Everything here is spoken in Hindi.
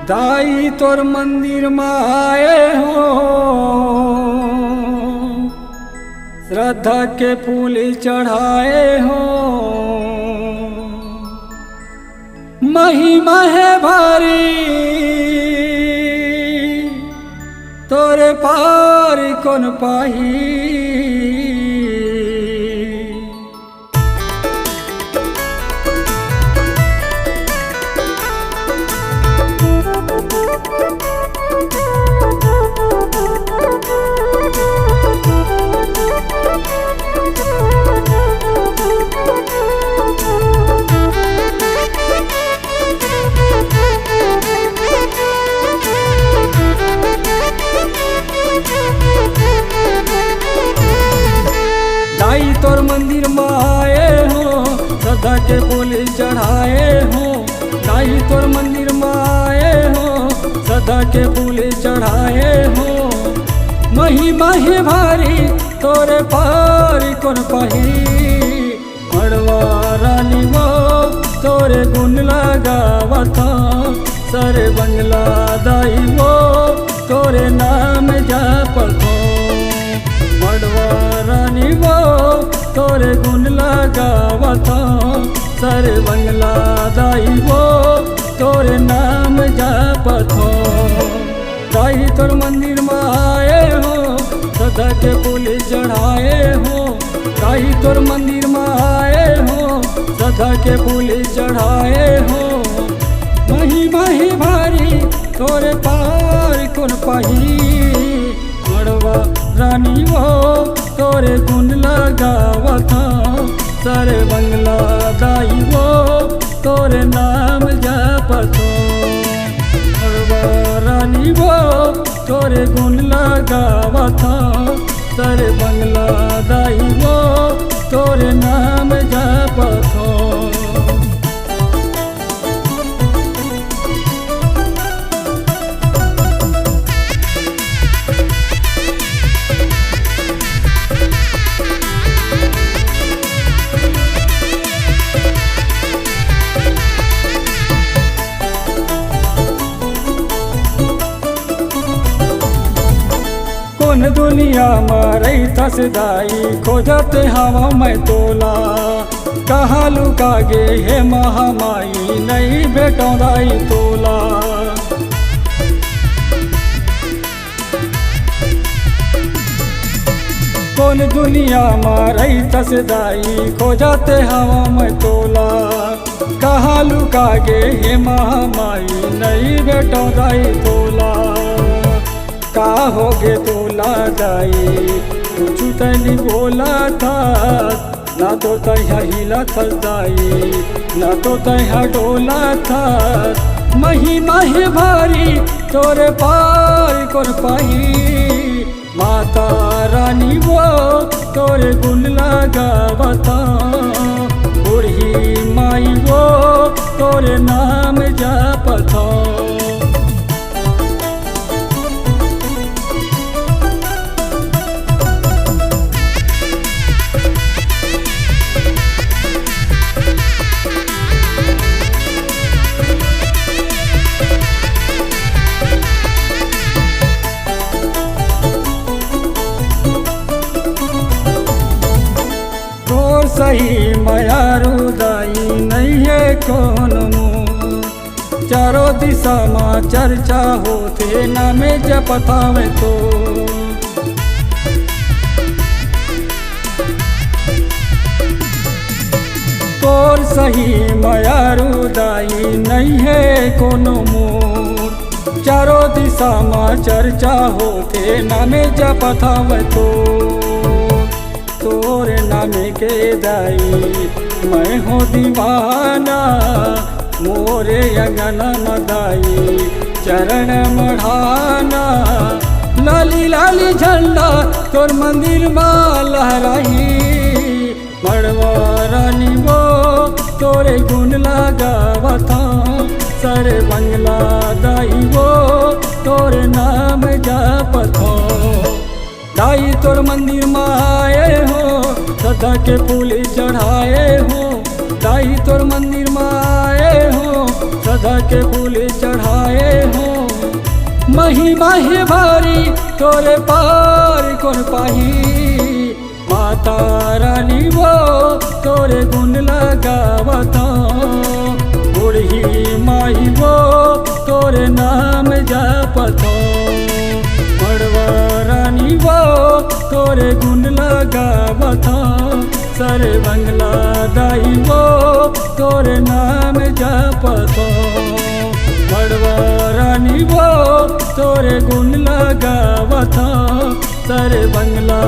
दाई तोर मंदिर में आए हो, श्रद्धा के फूल चढ़ाए हो। महिमा है भारी तोरे पार कौन पाही। दाई तोर मंदिर में आए हो, श्रद्धा के फूल चढ़ाए हो। दाई तोर मंदिर में आए हो, श्रद्धा के फूल चढ़ाए हो। महिमा है भारी तोरे पार कौन पाही। मड़वा रानी वो तोरे गुण लगावत, सरे बंगला दाई वो तोरे नाम जापत। मड़वा रानी वो तोरे गुण लगावत, सरे बंगला दाई वो तोरे नाम जापत। दाई तोर मंदिर में आए हो, श्रद्धा के फूल चढ़ाए हो। दाई तोर मंदिर में आए हो, श्रद्धा के फूल चढ़ाए हो। महिमा ही भारी तोरे पार कौन पाही। मड़वा रानी वो तोरे गुण लगावत, सरे बंगला दाई वो तोरे नाम जापत। मड़वा रानी वो तोरे गुण लगावत, सरे बंगला दाई वो तोरे नाम जापत। कौन दुनिया में रही तस दाई, खोजत हवा मैं तोला। कहाँ लुका गे हे महामाई, नहीं बेटो दाई तोला। कौन दुनिया में रही तस दाई, खोजत हवा मैं तोला। कहाँ लुका गे हे महामाई, नहीं बेटो दाई तोला। का होगे तोला दाई, कुछ तनी बोला था। ना तो तैहा हिला था दाई, ना तो तैहा डोला था। महिमा है भारी तोरे पार कौन पाही। माता रानी वो तोरे गुण लगावत, बूढ़ी माई वो तोरे नाम जापत। सही मायारू दाई नहीं है कौन मुँह। चारों दिशा में चर्चा होते नामे जपतावे तो। तोर सही मायारू दाई नहीं है कौन मुँह। चारों दिशा में चर्चा होते नामे जपतावे तो। तोरे नामे के दाई मैं हो दीवाना, मोरे अगन मदाई चरण मढ़ाना। लाली लाली झंडा तोर मंदिर में लहराई। मड़वा रानी वो तोरे गुण लगावत, सरे बंगला दाई वो तोरे नाम जापत। दाई तोर मंदिर में आए हो, श्रद्धा के फूल चढ़ाए हो। दाई तोर मंदिर में आए हो, के फूल चढ़ाए हो। महिमा है भारी तोरे पार कौन पाही, माता रानी वो तोरे गुण लगावत हो। बूढ़ी माई वो तोरे नाम जपत हो। मड़वा रानी वो तोरे गुण लगावत हो। सर बंगला दाई वो तोरे नाम जपत हो। मड़वा रानी वो तोरे गुण लगावत हो। सर बंगला